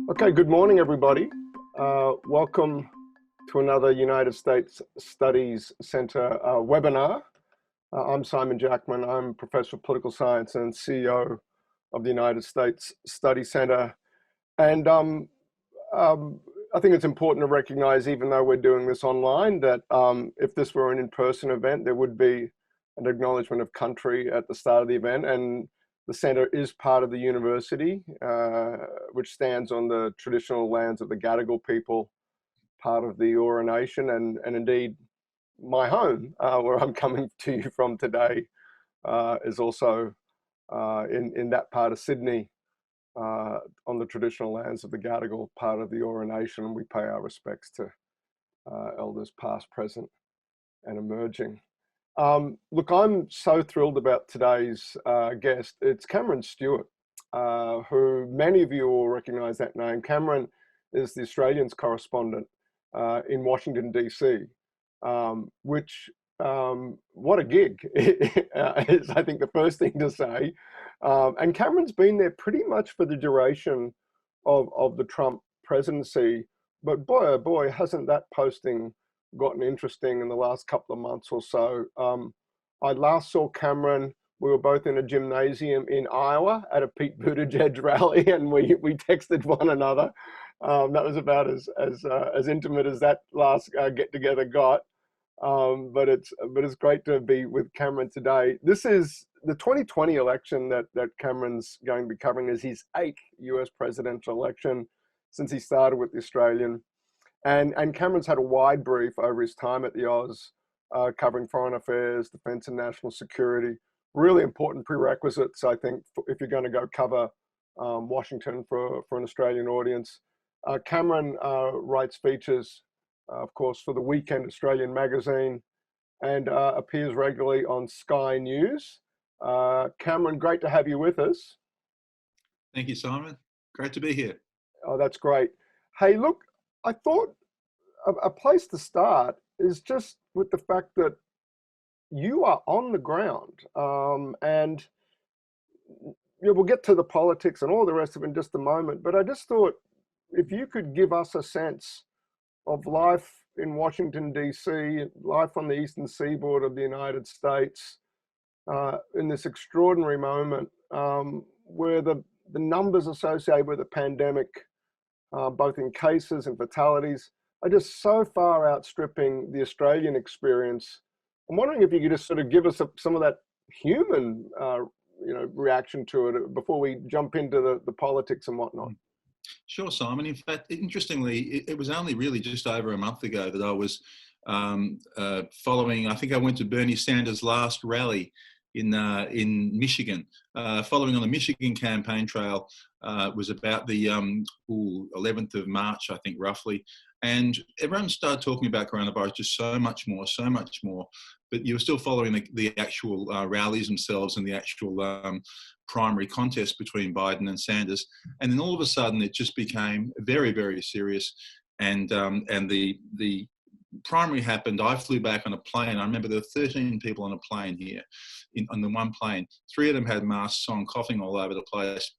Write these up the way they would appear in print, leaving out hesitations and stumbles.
Okay, good morning, everybody. Welcome to another United States Studies Center webinar. I'm Simon Jackman. I'm Professor of Political Science and CEO of the United States Study Center. And I think it's important to recognize, even though we're doing this online, that if this were an in-person event, there would be an acknowledgement of country at the start of the event. And the center is part of the university, which stands on the traditional lands of the Gadigal people, part of the Eora Nation, and indeed my home, where I'm coming to you from today, is also in that part of Sydney, on the traditional lands of the Gadigal, part of the Eora Nation, and we pay our respects to elders past, present, and emerging. Look, I'm so thrilled about today's guest. It's Cameron Stewart, who many of you will recognize that name. Cameron is the Australian's correspondent in Washington, DC, which, what a gig, is I think the first thing to say. And Cameron's been there pretty much for the duration of the Trump presidency, but boy, oh boy, hasn't that posting gotten interesting in the last couple of months or so. I last saw Cameron, we were both in a gymnasium in Iowa at a Pete Buttigieg rally, and we texted one another. That was about as intimate as that last get together got. But it's great to be with Cameron today. This is the 2020 election that Cameron's going to be covering, is his 8th US presidential election since he started with the Australian. And Cameron's had a wide brief over his time at the Oz, covering foreign affairs, defense and national security. Really important prerequisites, I think, if you're going to go cover Washington for an Australian audience. Cameron writes features, of course, for the Weekend Australian magazine, and appears regularly on Sky News. Cameron, great to have you with us. Thank you, Simon. Great to be here. Oh, that's great. Hey, look, I thought a place to start is just with the fact that you are on the ground, and we'll get to the politics and all the rest of it in just a moment, but I just thought if you could give us a sense of life in Washington, DC, life on the eastern seaboard of the United States, in this extraordinary moment, where the numbers associated with the pandemic, both in cases and fatalities, are just so far outstripping the Australian experience. I'm wondering if you could just sort of give us some of that human, reaction to it before we jump into the politics and whatnot. Sure, Simon. In fact, interestingly, it was only really just over a month ago that I was following. I think I went to Bernie Sanders' last rally in Michigan, following on the Michigan campaign trail. Was about the 11th of March, I think, roughly. And everyone started talking about coronavirus just so much more. But you were still following the actual rallies themselves and the actual primary contest between Biden and Sanders. And then all of a sudden, it just became very, very serious. And the primary happened. I flew back on a plane. I remember there were 13 people on a plane here, on the one plane. 3 of them had masks on, coughing all over the place.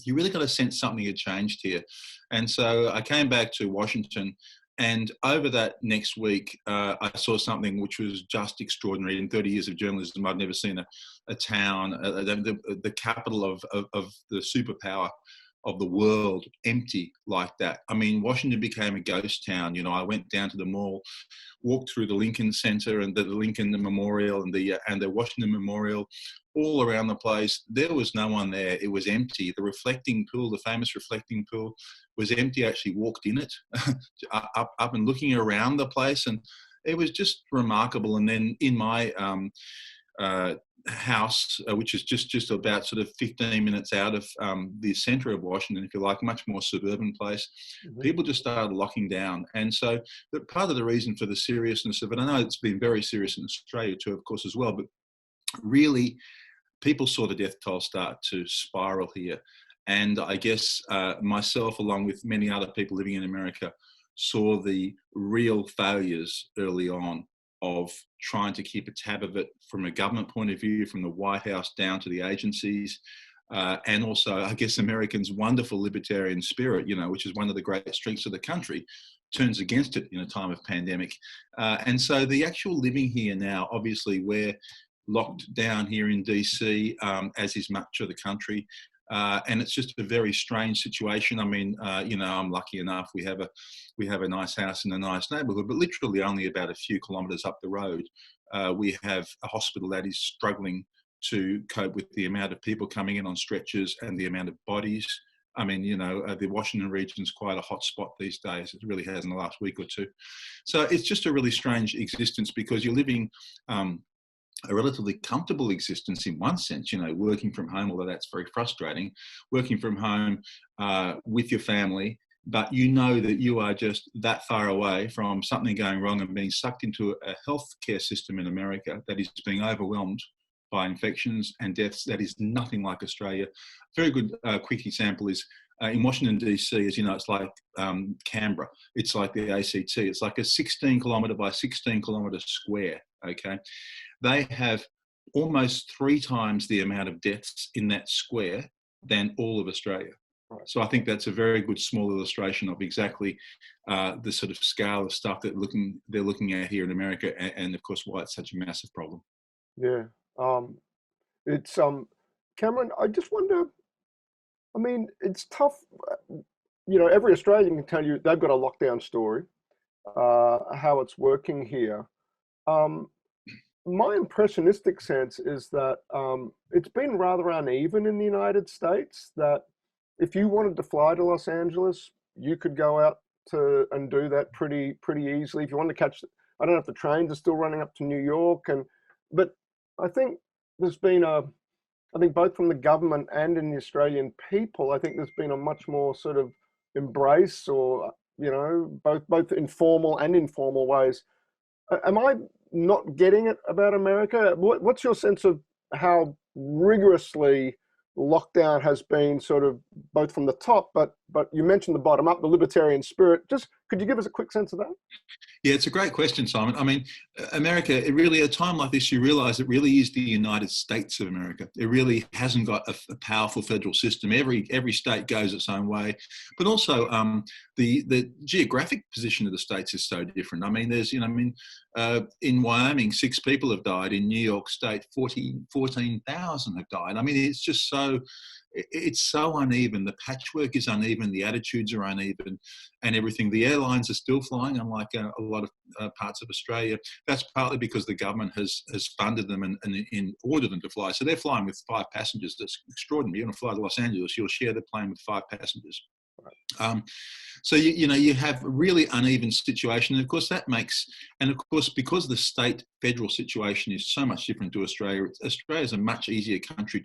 You really got to sense something had changed here. And so I came back to Washington, and over that next week, I saw something which was just extraordinary. In 30 years of journalism, I'd never seen a town, the capital of the superpower of the world, empty like that. I mean, Washington became a ghost town. You know, I went down to the mall, walked through the Lincoln Center and the Lincoln Memorial and the Washington Memorial, all around the place. There was no one there. It was empty. The reflecting pool, the famous reflecting pool, was empty. I actually walked in it, up and looking around the place, and it was just remarkable. And then in my house, which is just about sort of 15 minutes out of the center of Washington, if you like, much more suburban place, people just started locking down. And so part of the reason for the seriousness of it, I know it's been very serious in Australia too, of course, as well, but really people saw the death toll start to spiral here. And I guess myself, along with many other people living in America, saw the real failures early on of trying to keep a tab of it from a government point of view, from the White House down to the agencies, and also, I guess, Americans' wonderful libertarian spirit, which is one of the great strengths of the country, turns against it in a time of pandemic. And so the actual living here now, obviously, we're locked down here in DC, as is much of the country. And it's just a very strange situation. I mean, I'm lucky enough. We have a nice house in a nice neighbourhood, but literally only about a few kilometres up the road, we have a hospital that is struggling to cope with the amount of people coming in on stretchers and the amount of bodies. I mean, the Washington region is quite a hot spot these days. It really has in the last week or two. So it's just a really strange existence because you're living a relatively comfortable existence in one sense, working from home, although that's very frustrating, working from home with your family, but you know that you are just that far away from something going wrong and being sucked into a healthcare system in America that is being overwhelmed by infections and deaths. That is nothing like Australia. Very good quick example is in Washington, DC, as you know, it's like Canberra. It's like the ACT. It's like a 16 kilometre by 16 kilometre square, okay? They have almost 3 times the amount of deaths in that square than all of Australia. Right. So I think that's a very good small illustration of exactly the sort of scale of stuff that they're looking at here in America, and of course why it's such a massive problem. Yeah. It's Cameron, I just wonder, I mean, it's tough. Every Australian can tell you they've got a lockdown story, how it's working here. My impressionistic sense is that it's been rather uneven in the United States, that if you wanted to fly to Los Angeles, you could go out and do that pretty easily. If you wanted to catch, I don't know if the trains are still running up to New York, but I think there's been I think both from the government and in the Australian people, I think there's been a much more sort of embrace, or both informal and informal ways. Am I not getting it about America? What's your sense of how rigorously lockdown has been, sort of both from the top, but you mentioned the bottom up, the libertarian spirit. Just could you give us a quick sense of that? Yeah, it's a great question, Simon. I mean, America, it really, at a time like this, you realize it really is the United States of America. It really hasn't got a powerful federal system. Every state goes its own way. But also the geographic position of the states is so different. I mean, there's, in Wyoming, 6 people have died. In New York State, 14,000 have died. I mean, it's just it's so uneven. The patchwork is uneven. The attitudes are uneven, and everything. The airlines are still flying, unlike a lot of parts of Australia. That's partly because the government has funded them and ordered them to fly. So they're flying with 5 passengers. That's extraordinary. You're going to fly to Los Angeles, you'll share the plane with 5 passengers. So you have a really uneven situation, and of course because the state federal situation is so much different to Australia. Australia is a much easier country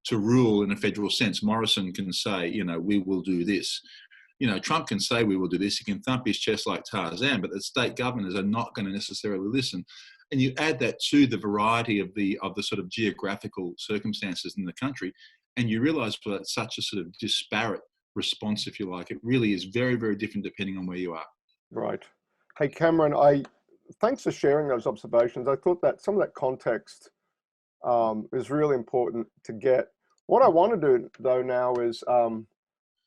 to rule in a federal sense. Morrison can say, we will do this. Trump can say we will do this. He can thump his chest like Tarzan, but the state governors are not going to necessarily listen. And you add that to the variety of the sort of geographical circumstances in the country, and you realise that it's such a sort of disparate response, if you like. It really is very, very different depending on where you are. Right. Hey, Cameron, thanks for sharing those observations. I thought that some of that context is really important to get. What I want to do, though, now is,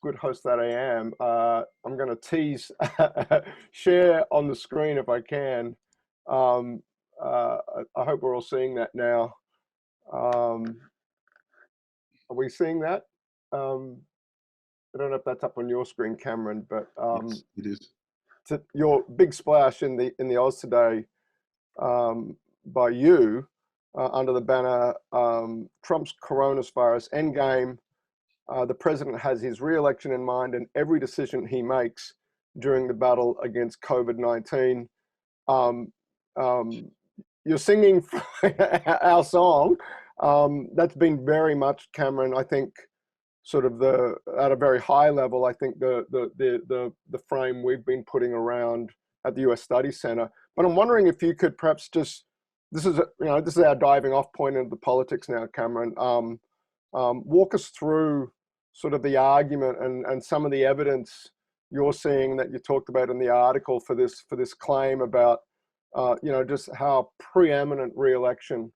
good host that I am, I'm going to tease, share on the screen if I can. I hope we're all seeing that now. Are we seeing that? I don't know if that's up on your screen, Cameron, but yes, it is. Your big splash in the Oz today by you under the banner Trump's coronavirus endgame. The president has his re-election in mind, and every decision he makes during the battle against COVID-19. You're singing our song. That's been very much, Cameron, I think, sort of at a very high level, I think the frame we've been putting around at the US Studies Center. But I'm wondering if you could perhaps just, this is our diving off point into the politics now, Cameron. Walk us through sort of the argument and some of the evidence you're seeing that you talked about in the article for this claim about just how preeminent re-election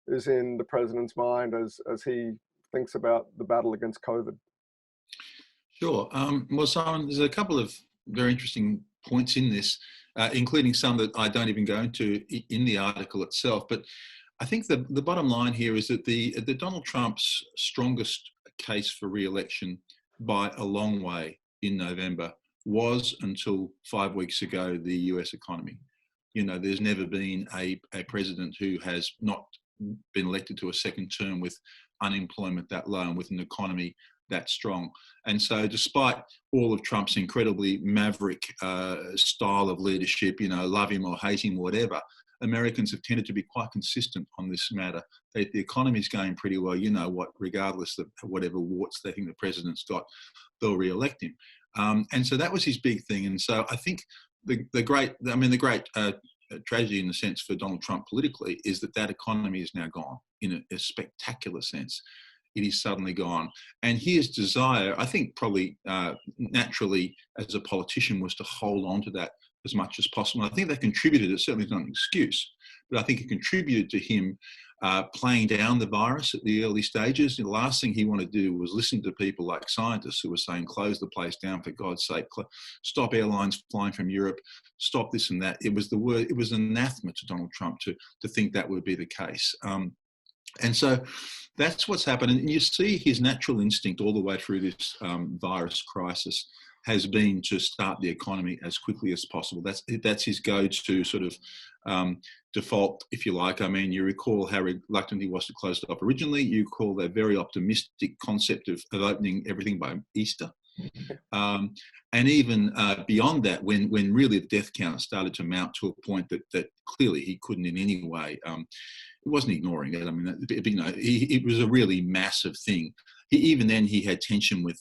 is in the president's mind as he thinks about the battle against COVID. Sure. Well, Simon, there's a couple of very interesting points in this, including some that I don't even go into in the article itself. But I think the bottom line here is that the Donald Trump's strongest case for re-election by a long way in November was, until 5 weeks ago, the US economy. You know, there's never been a president who has not been elected to a second term with unemployment that low and with an economy that strong. And so despite all of Trump's incredibly maverick style of leadership, you know, love him or hate him, whatever, Americans have tended to be quite consistent on this matter. The economy is going pretty well, you know what, regardless of whatever warts they think the president's got, they'll re-elect him. And so that was his big thing. And so I think the great tragedy in the sense for Donald Trump politically is that economy is now gone in a spectacular sense. It is suddenly gone. And his desire, I think probably naturally as a politician, was to hold on to that as much as possible. And I think that contributed, it's certainly not an excuse, but I think it contributed to him playing down the virus at the early stages. The last thing he wanted to do was listen to people like scientists who were saying, close the place down for God's sake, stop airlines flying from Europe, stop this and that. It was anathema to Donald Trump to think that would be the case. And so that's what's happened. And you see his natural instinct all the way through this virus crisis has been to start the economy as quickly as possible. That's his go-to sort of default, if you like. I mean, you recall how reluctant he was to close it up originally. You recall that very optimistic concept of opening everything by Easter. And even beyond that, when really the death count started to mount to a point that clearly he couldn't in any way, he wasn't ignoring it. I mean, you know, it was a really massive thing. Even then, he had tension with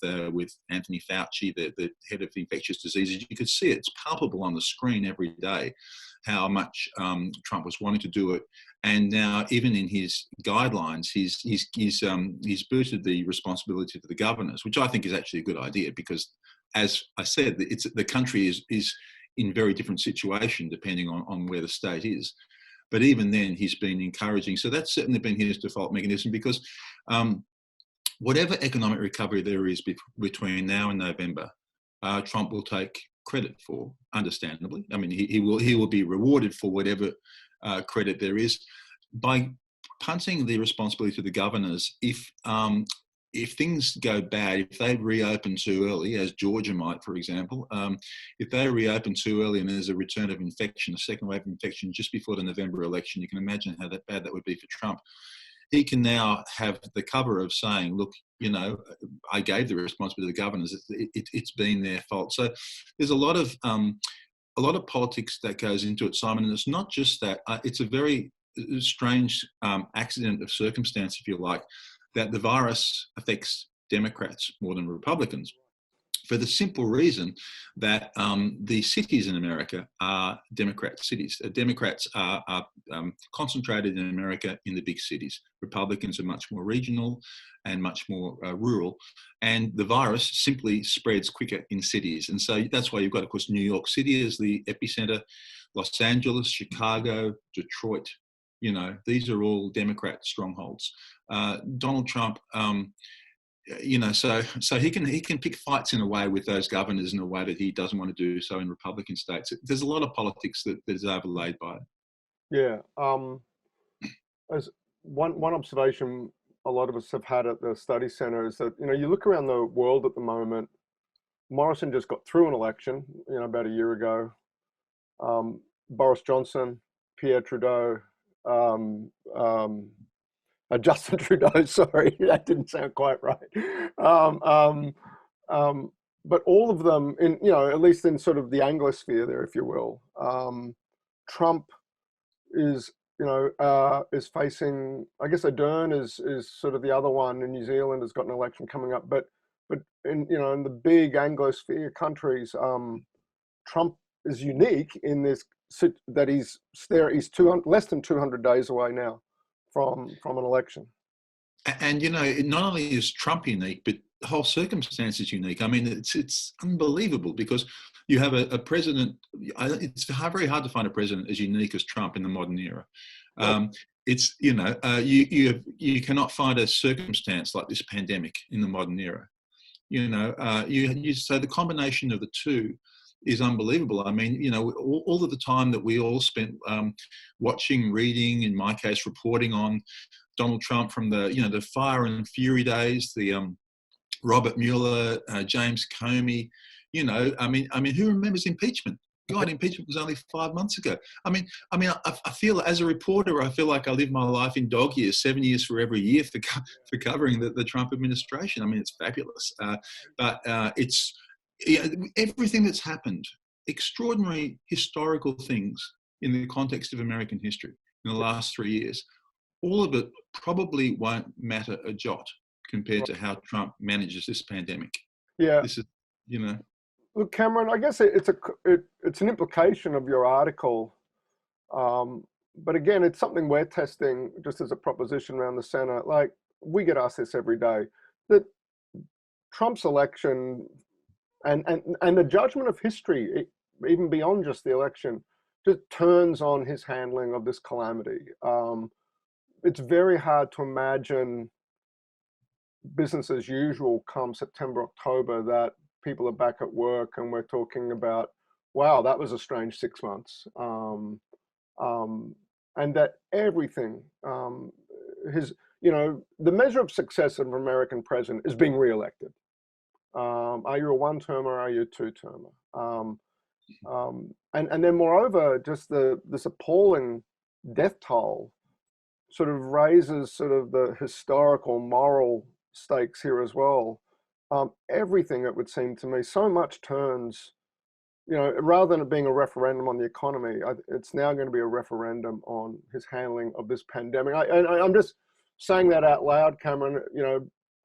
Anthony Fauci, the head of infectious diseases. You could see it. It's palpable on the screen every day how much Trump was wanting to do it. And now, even in his guidelines, he's booted the responsibility to the governors, which I think is actually a good idea because, as I said, the country is in very different situation depending on where the state is. But even then, he's been encouraging. So that's certainly been his default mechanism because whatever economic recovery there is between now and November, Trump will take credit for, understandably. I mean, he will be rewarded for whatever credit there is by punting the responsibility to the governors. If things go bad, if they reopen too early, as Georgia might, for example, if they reopen too early and there's a return of infection, a second wave of infection just before the November election, you can imagine how bad that would be for Trump. He can now have the cover of saying, look, you know, I gave the responsibility to the governors. It's been their fault. So there's a lot of politics that goes into it, Simon. And it's not just that. It's a very strange accident of circumstance, if you like, that the virus affects Democrats more than Republicans, for the simple reason that the cities in America are Democrat cities. Democrats are concentrated in America in the big cities. Republicans are much more regional and much more rural. And the virus simply spreads quicker in cities. And so that's why you've got, of course, New York City as the epicenter, Los Angeles, Chicago, Detroit. You know, these are all Democrat strongholds. Donald Trump, you know, so he can pick fights in a way with those governors in a way that he doesn't want to do so in Republican states. There's a lot of politics that is overlaid by it. Yeah. As one observation a lot of us have had at the study center is that, you know, you look around the world at the moment. Morrison just got through an election, you know, about a year ago. Boris Johnson, Pierre Trudeau, Justin Trudeau, sorry, that didn't sound quite right. But all of them, in, you know, at least in sort of the Anglosphere there, if you will, Trump is, you know, is facing, I guess Ardern is sort of the other one in New Zealand has got an election coming up, but in, you know, in the big Anglosphere countries, Trump is unique in this, that he's less than 200 days away now from an election. And, you know, not only is Trump unique, but the whole circumstance is unique. I mean, it's unbelievable because you have a president. It's very hard to find a president as unique as Trump in the modern era. it's you cannot find a circumstance like this pandemic in the modern era. So the combination of the two is unbelievable. I mean, all of the time that we all spent watching, reading, in my case, reporting on Donald Trump from the fire and fury days, the Robert Mueller, James Comey. I mean, who remembers impeachment? God, impeachment was only 5 months ago. I feel as a reporter, I feel like I live my life in dog years, 7 years for every year for covering the Trump administration. I mean, it's fabulous. But it's everything that's happened, extraordinary historical things in the context of American history in the last 3 years. All of it probably won't matter a jot compared to how Trump manages this pandemic. Yeah. This is, Look, Cameron, I guess it's an implication of your article, but again, it's something we're testing just as a proposition around the Senate. Like, we get asked this every day, that Trump's election and the judgment of history, even beyond just the election, just turns on his handling of this calamity. It's very hard to imagine business as usual come September, October, that people are back at work and we're talking about, wow, that was a strange 6 months. And that everything, the measure of success of an American president is being reelected. Are you a one-termer or are you a two-termer? And then moreover, just this appalling death toll sort of raises sort of the historical, moral stakes here as well. Everything, it would seem to me, so much turns, rather than it being a referendum on the economy, it's now going to be a referendum on his handling of this pandemic. I'm just saying that out loud, Cameron,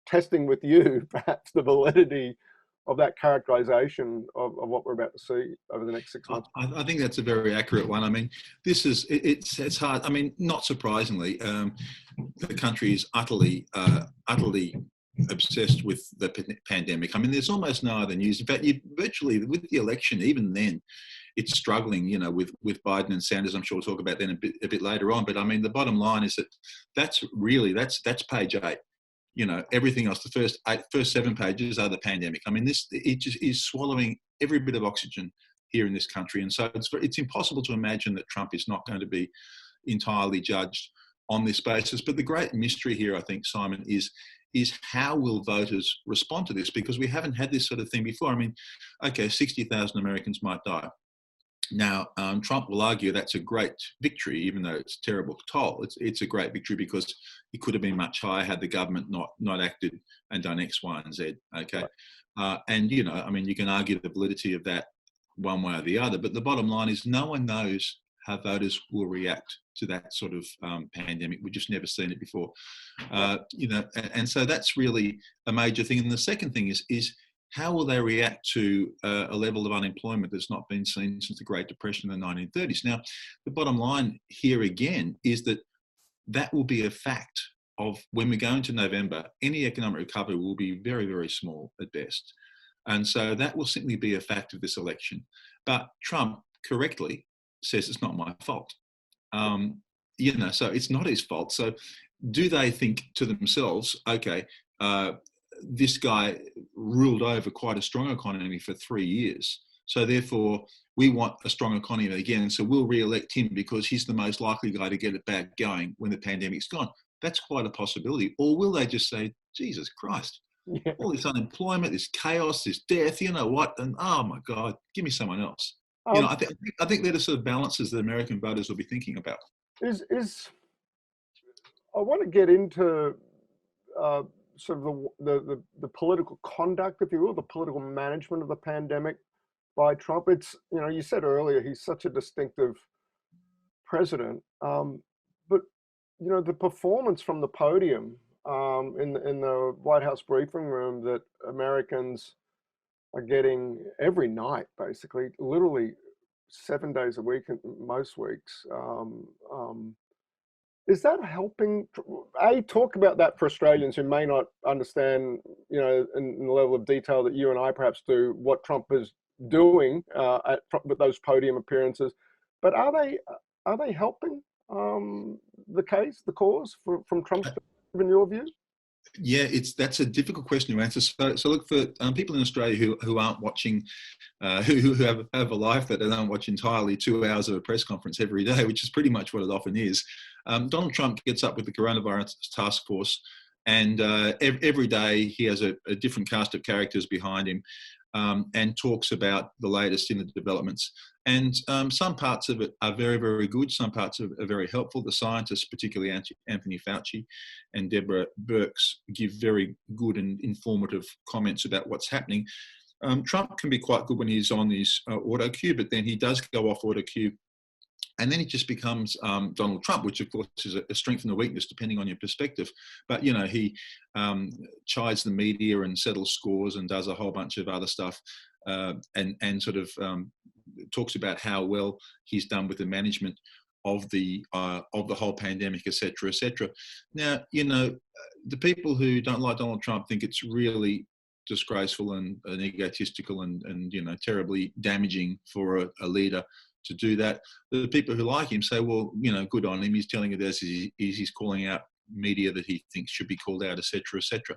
testing with you perhaps the validity of that characterization of what we're about to see over the next 6 months. I think that's a very accurate one. I mean, it's hard. I mean, not surprisingly, the country is utterly obsessed with the pandemic. I mean, there's almost no other news. In fact, virtually with the election, even then, it's struggling, with Biden and Sanders. I'm sure we'll talk about that a bit later on. But I mean, the bottom line is that that's page 8. Everything else, the first 7 pages are the pandemic. I mean, it just is swallowing every bit of oxygen here in this country. And so it's impossible to imagine that Trump is not going to be entirely judged on this basis. But the great mystery here, I think, Simon, is how will voters respond to this? Because we haven't had this sort of thing before. I mean, okay, 60,000 Americans might die. Now, Trump will argue that's a great victory, even though it's a terrible toll. It's a great victory because it could have been much higher had the government not acted and done X, Y, and Z. Okay, right. And I mean, you can argue the validity of that one way or the other, but the bottom line is no one knows how voters will react to that sort of pandemic. We've just never seen it before, and so that's really a major thing. And the second thing is how will they react to a level of unemployment that's not been seen since the Great Depression in the 1930s? Now, the bottom line here again is that will be a fact of when we go into November. Any economic recovery will be very, very small at best. And so that will simply be a fact of this election. But Trump correctly says it's not my fault. So it's not his fault. So do they think to themselves, okay, this guy ruled over quite a strong economy for 3 years. So therefore, we want a strong economy again. So we'll re-elect him because he's the most likely guy to get it back going when the pandemic's gone. That's quite a possibility. Or will they just say, Jesus Christ, all this unemployment, this chaos, this death, you know what? And oh my God, give me someone else. I think they're the sort of balances that American voters will be thinking about. I want to get into sort of the political conduct, if you will, the political management of the pandemic by Trump. It's, you said earlier, he's such a distinctive president, but the performance from the podium in the White House briefing room that Americans are getting every night, basically, literally 7 days a week, most weeks. Is that helping? Talk about that for Australians who may not understand, in the level of detail that you and I perhaps do, what Trump is doing with those podium appearances. But are they helping the case, the cause from Trump's perspective, in your view? Yeah, that's a difficult question to answer. So look, for people in Australia who aren't watching, who have a life that they don't watch entirely 2 hours of a press conference every day, which is pretty much what it often is. Donald Trump gets up with the coronavirus task force, and every day he has a different cast of characters behind him, and talks about the latest in the developments. And some parts of it are very, very good. Some parts are very helpful. The scientists, particularly Anthony Fauci and Deborah Birx, give very good and informative comments about what's happening. Trump can be quite good when he's on his auto cue, but then he does go off auto cue. And then it just becomes Donald Trump, which of course is a strength and a weakness depending on your perspective. But, you know, he chides the media and settles scores and does a whole bunch of other stuff, and sort of talks about how well he's done with the management of the whole pandemic, et cetera, et cetera. Now, you know, the people who don't like Donald Trump think it's really disgraceful and egotistical and you know, terribly damaging for a leader to do that. The people who like him say, well, you know, good on him. He's telling it as he's calling out media that he thinks should be called out, et cetera, et cetera.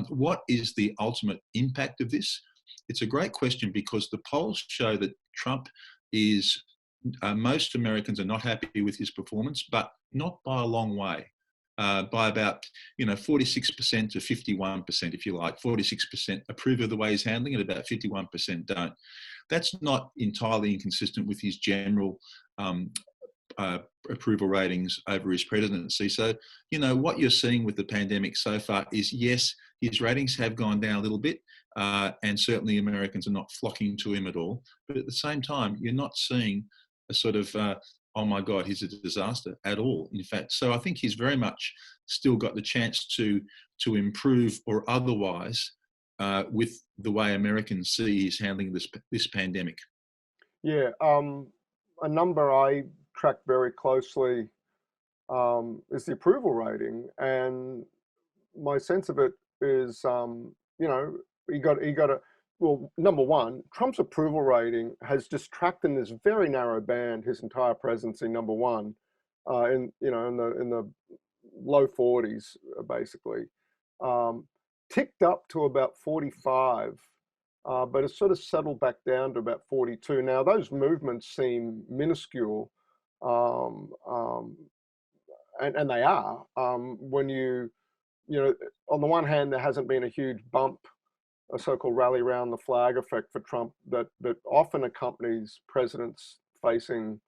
What is the ultimate impact of this? It's a great question, because the polls show that Trump is, most Americans are not happy with his performance, but not by a long way. By about, you know, 46% to 51%, if you like. 46% approve of the way he's handling it, about 51% don't. That's not entirely inconsistent with his general approval ratings over his presidency. So, you know, what you're seeing with the pandemic so far is, yes, his ratings have gone down a little bit, and certainly Americans are not flocking to him at all. But at the same time, you're not seeing a sort of, oh my God, he's a disaster at all, in fact. So I think he's very much still got the chance to improve or otherwise with the way Americans see he's handling this pandemic. Yeah, a number I track very closely is the approval rating, and my sense of it is, you know, he got a, well, number one, Trump's approval rating has just tracked in this very narrow band his entire presidency. Number one, in the low 40s, basically, ticked up to about 45. But it's sort of settled back down to about 42. Now, those movements seem minuscule, and they are. When you know, on the one hand, there hasn't been a huge bump, a so-called rally around the flag effect for Trump that often accompanies presidents facing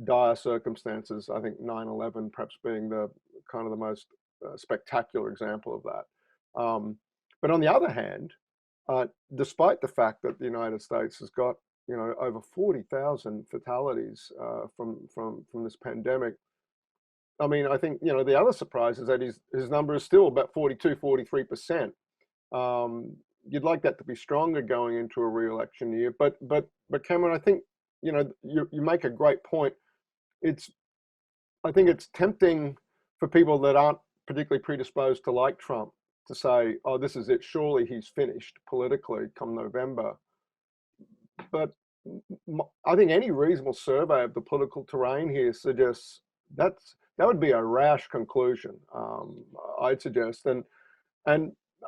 dire circumstances. I think 9/11 perhaps being the kind of the most spectacular example of that. But on the other hand, despite the fact that the United States has got, you know, over 40,000 fatalities from this pandemic, I mean, I think, you know, the other surprise is that his number is still about 42, 43%. You'd like that to be stronger going into a re-election year, but Cameron, I think, you know, you make a great point. I think it's tempting for people that aren't particularly predisposed to like Trump to say, oh, this is it, surely he's finished politically come November. But I think any reasonable survey of the political terrain here suggests that would be a rash conclusion, I'd suggest. And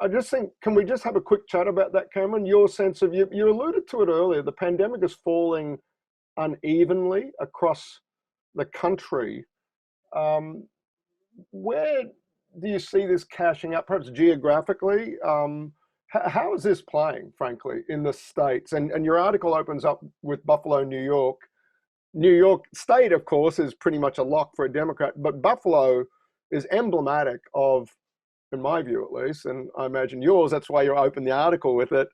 I just think, can we just have a quick chat about that, Cameron? Your sense of, you alluded to it earlier, the pandemic is falling unevenly across the country. Where do you see this cashing out, perhaps geographically? How is this playing, frankly, in the States? And your article opens up with Buffalo, New York. New York State, of course, is pretty much a lock for a Democrat, but Buffalo is emblematic of, in my view at least, and I imagine yours, that's why you open the article with it,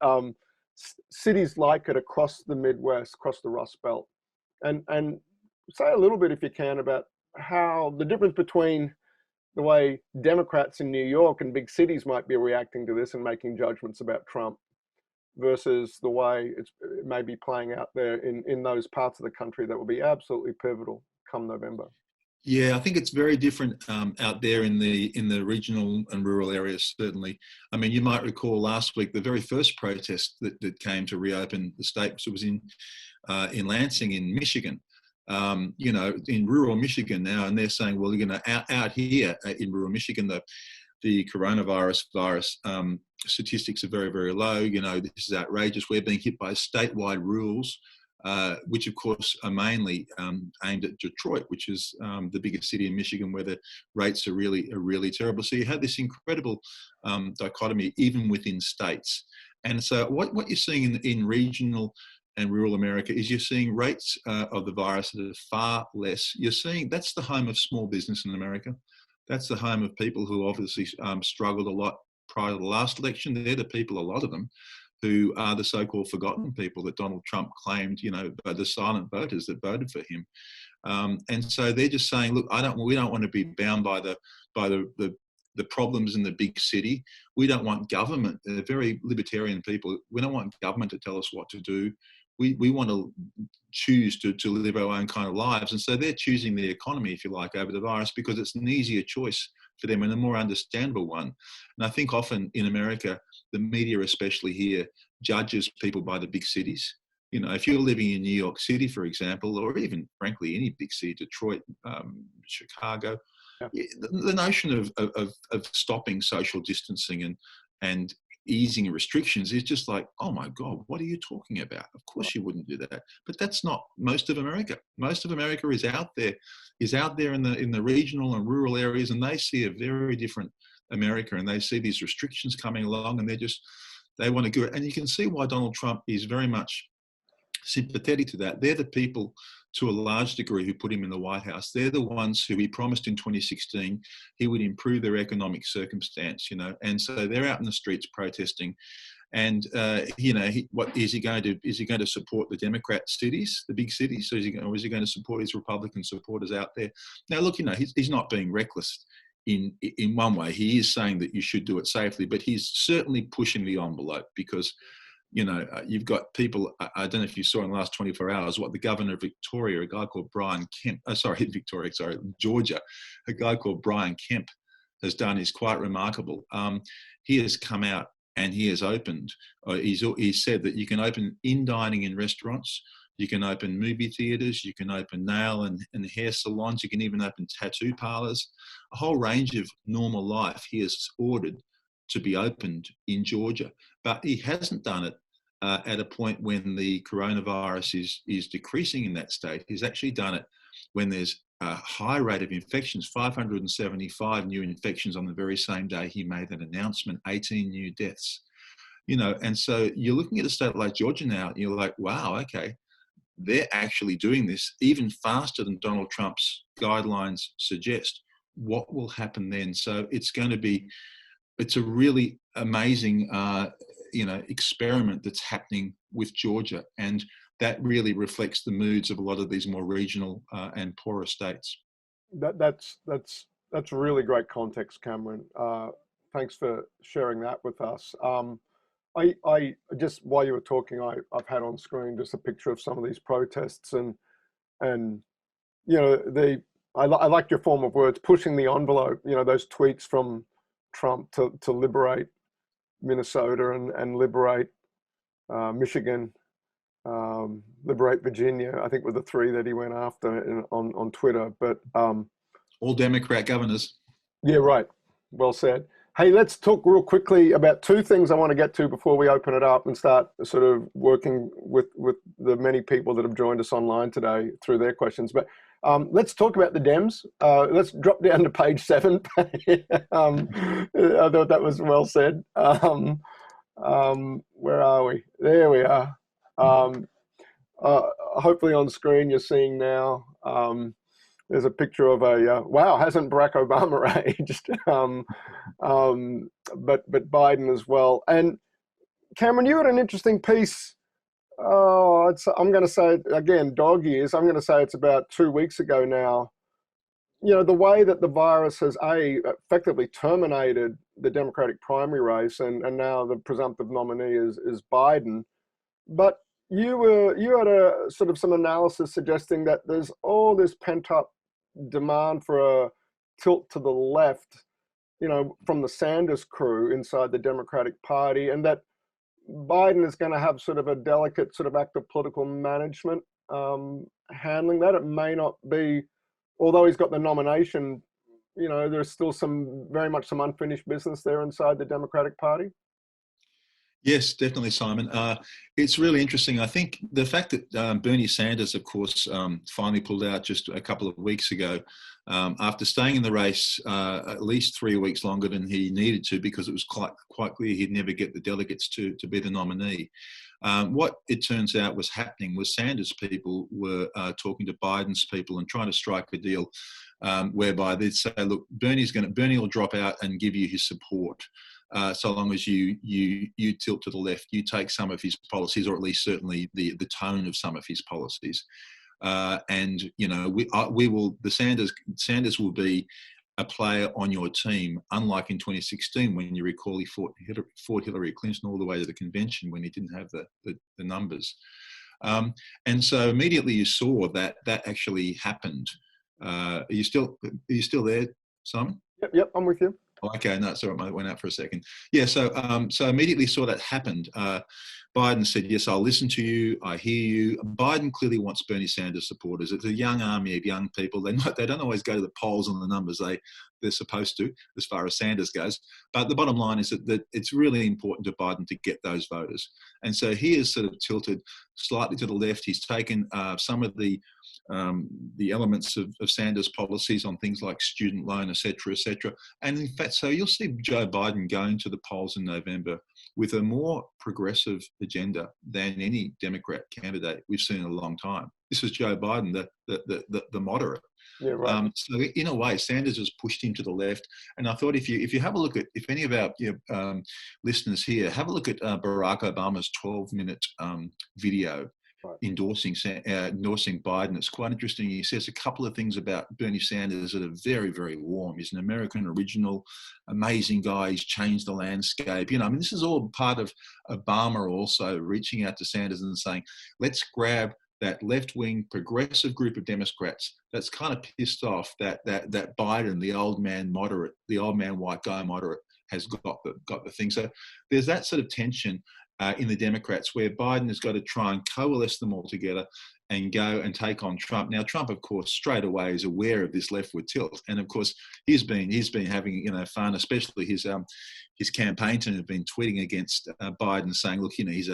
cities like it across the Midwest, across the Rust Belt. And say a little bit, if you can, about how the difference between the way Democrats in New York and big cities might be reacting to this and making judgments about Trump versus the way it may be playing out there in those parts of the country that will be absolutely pivotal come November. Yeah, I think it's very different out there in the regional and rural areas, certainly. I mean, you might recall last week, the very first protest that came to reopen the state, so it was in Lansing in Michigan. you know, in rural Michigan now, and they're saying, well, you know, out here in rural Michigan, the coronavirus statistics are very, very low. You know, this is outrageous. We're being hit by statewide rules, which of course are mainly aimed at Detroit, which is the biggest city in Michigan, where the rates are really terrible. So you have this incredible dichotomy even within states. And so what you're seeing in regional and rural America is you're seeing rates of the virus that are far less. You're seeing that's the home of small business in America. That's the home of people who obviously struggled a lot prior to the last election. They're the people, a lot of them, who are the so-called forgotten people that Donald Trump claimed, you know, the silent voters that voted for him. And so they're just saying, look, we don't want to be bound by the problems in the big city. We don't want government. They're very libertarian people. We don't want government to tell us what to do. We want to choose to live our own kind of lives. And so they're choosing the economy, if you like, over the virus, because it's an easier choice for them and a more understandable one. And I think often in America, the media, especially here, judges people by the big cities. You know, if you're living in New York City, for example, or even, frankly, any big city, Detroit, Chicago, yeah. The notion of stopping social distancing and easing restrictions is just like, oh my God, what are you talking about? Of course you wouldn't do that. But that's not most of America. Most of America is out there in the regional and rural areas, and they see a very different America, and they see these restrictions coming along, and they want to do it. And you can see why Donald Trump is very much sympathetic to that. They're the people, to a large degree, who put him in the White House. They're the ones who he promised in 2016 he would improve their economic circumstance, you know. And so they're out in the streets protesting. And you know, is he going to support the Democrat cities, the big cities? So is he going to support his Republican supporters out there? Now, look, you know, he's not being reckless in one way. He is saying that you should do it safely, but he's certainly pushing the envelope, because you know, you've got people, I don't know if you saw in the last 24 hours, what the governor of Victoria, a guy called Georgia, a guy called Brian Kemp has done is quite remarkable. He has come out and he has opened, he's said that you can open in-dining in restaurants, you can open movie theatres, you can open nail and hair salons, you can even open tattoo parlours, a whole range of normal life he has ordered to be opened in Georgia. But he hasn't done it at a point when the coronavirus is decreasing in that state. He's actually done it when there's a high rate of infections, 575 new infections on the very same day he made that announcement, 18 new deaths. You know, and so you're looking at a state like Georgia now, and you're like, wow, okay, they're actually doing this even faster than Donald Trump's guidelines suggest. What will happen then? So it's a really amazing, you know, experiment that's happening with Georgia, and that really reflects the moods of a lot of these more regional and poorer states. That's really great context, Cameron. Thanks for sharing that with us. I just, while you were talking, I've had on screen just a picture of some of these protests, and you know, I like your form of words, pushing the envelope. You know, those tweets from Trump to liberate Minnesota and liberate Michigan, liberate Virginia, I think were the three that he went after on Twitter. But all Democrat governors. Yeah, right. Well said. Hey, let's talk real quickly about two things I want to get to before we open it up and start sort of working with the many people that have joined us online today through their questions. But let's talk about the Dems. Let's drop down to page 7. I thought that was well said. Where are we? There we are. Hopefully on screen you're seeing now. There's a picture of a, wow, hasn't Barack Obama aged? But Biden as well. And Cameron, you had an interesting piece. I'm going to say, again, dog years. I'm going to say it's about 2 weeks ago now. You know, the way that the virus has effectively terminated the Democratic primary race, and now the presumptive nominee is Biden. But you had a sort of some analysis suggesting that there's all this pent up demand for a tilt to the left, you know, from the Sanders crew inside the Democratic Party, and that Biden is going to have sort of a delicate sort of act of political management handling that? It may not be, although he's got the nomination, there's still very much some unfinished business there inside the Democratic Party. Yes, definitely, Simon. It's really interesting. I think the fact that Bernie Sanders, of course, finally pulled out just a couple of weeks ago, after staying in the race at least 3 weeks longer than he needed to, because it was quite clear he'd never get the delegates to be the nominee. What it turns out was happening was Sanders people were talking to Biden's people and trying to strike a deal whereby they'd say, look, Bernie will drop out and give you his support. So long as you tilt to the left, you take some of his policies, or at least certainly the tone of some of his policies, and we will. Sanders will be a player on your team, unlike in 2016 when you recall he fought Hillary Clinton all the way to the convention when he didn't have the numbers, and so immediately you saw that actually happened. Are you still there, Simon? Yep, I'm with you. Okay, no, sorry, I went out for a second. Yeah, so immediately saw that happened. Biden said, yes, I'll listen to you. I hear you. Biden clearly wants Bernie Sanders supporters. It's a young army of young people. They don't always go to the polls on the numbers they're supposed to, as far as Sanders goes. But the bottom line is that it's really important to Biden to get those voters. And so he has sort of tilted slightly to the left. He's taken some of the elements of Sanders' policies on things like student loan, et cetera, and in fact, so you'll see Joe Biden going to the polls in November with a more progressive agenda than any Democrat candidate we've seen in a long time. This is Joe Biden, the moderate. Yeah, right. So in a way, Sanders has pushed him to the left. And I thought if you have a look at, if any of our listeners here, have a look at Barack Obama's 12-minute video endorsing Biden. It's quite interesting. He says a couple of things about Bernie Sanders that are very, very warm. He's an American original, amazing guy. He's changed the landscape. This is all part of Obama also reaching out to Sanders and saying, let's grab that left-wing progressive group of Democrats that's kind of pissed off that Biden, the old man moderate, the old man white guy moderate, has got the thing. So there's that sort of tension in the Democrats, where Biden has got to try and coalesce them all together and go and take on Trump. Now, Trump, of course, straight away is aware of this leftward tilt, and of course, he's been having fun. Especially his campaign team have been tweeting against Biden, saying, "Look, he's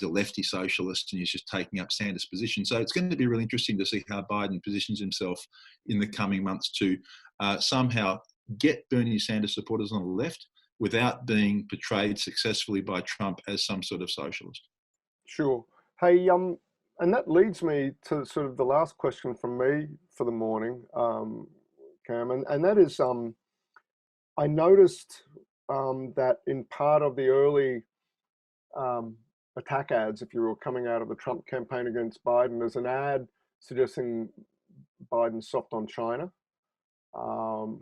a lefty socialist, and he's just taking up Sanders' position." So it's going to be really interesting to see how Biden positions himself in the coming months to somehow get Bernie Sanders supporters on the left without being portrayed successfully by Trump as some sort of socialist. Sure. Hey, and that leads me to sort of the last question from me for the morning, Cam, and that is, I noticed that in part of the early attack ads, if you will, coming out of the Trump campaign against Biden, there's an ad suggesting Biden's soft on China.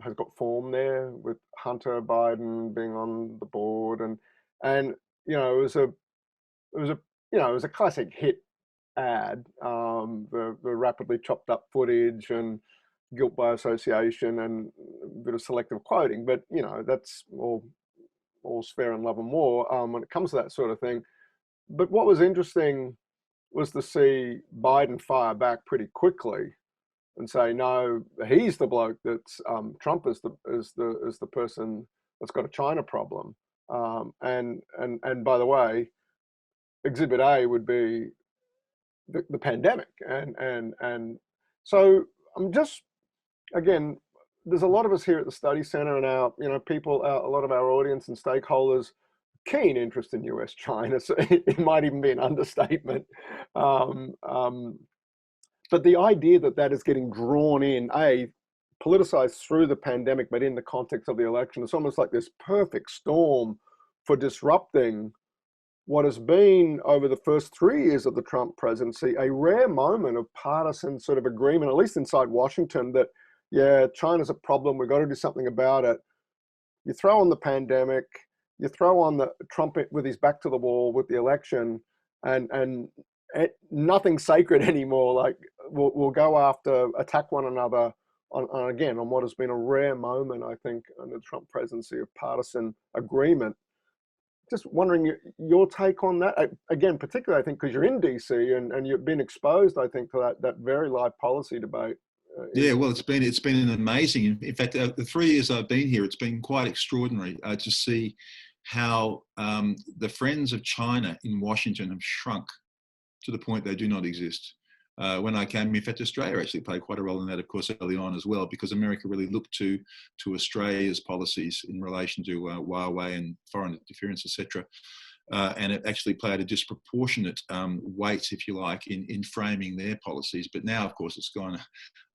Has got form there with Hunter Biden being on the board, and it was a classic hit ad. The rapidly chopped up footage and guilt by association and a bit of selective quoting, but that's all's fair in love and war when it comes to that sort of thing. But what was interesting was to see Biden fire back pretty quickly and say, no, he's the bloke that's Trump is the person that's got a China problem. And by the way, Exhibit A would be the pandemic. And so I'm just, again, there's a lot of us here at the Study Center and a lot of our audience and stakeholders, keen interest in US-China. So it might even be an understatement. But the idea that is getting drawn in, politicized through the pandemic, but in the context of the election, it's almost like this perfect storm for disrupting what has been, over the first 3 years of the Trump presidency, a rare moment of partisan sort of agreement, at least inside Washington, that, yeah, China's a problem, we've got to do something about it. You throw on the pandemic, you throw on the Trump with his back to the wall with the election, and nothing's sacred anymore. Like we'll go after, attack one another on what has been a rare moment, I think, under the Trump presidency, of partisan agreement. just wondering your take on that. Again, particularly, I think, because you're in DC and you've been exposed, I think, to that very live policy debate. Yeah, well, it's been an amazing. In fact, the 3 years I've been here, it's been quite extraordinary to see how the friends of China in Washington have shrunk to the point they do not exist. When I came, in fact, Australia actually played quite a role in that, of course, early on as well, because America really looked to Australia's policies in relation to Huawei and foreign interference, etc. And it actually played a disproportionate weight, if you like, in framing their policies. But now, of course, it's gone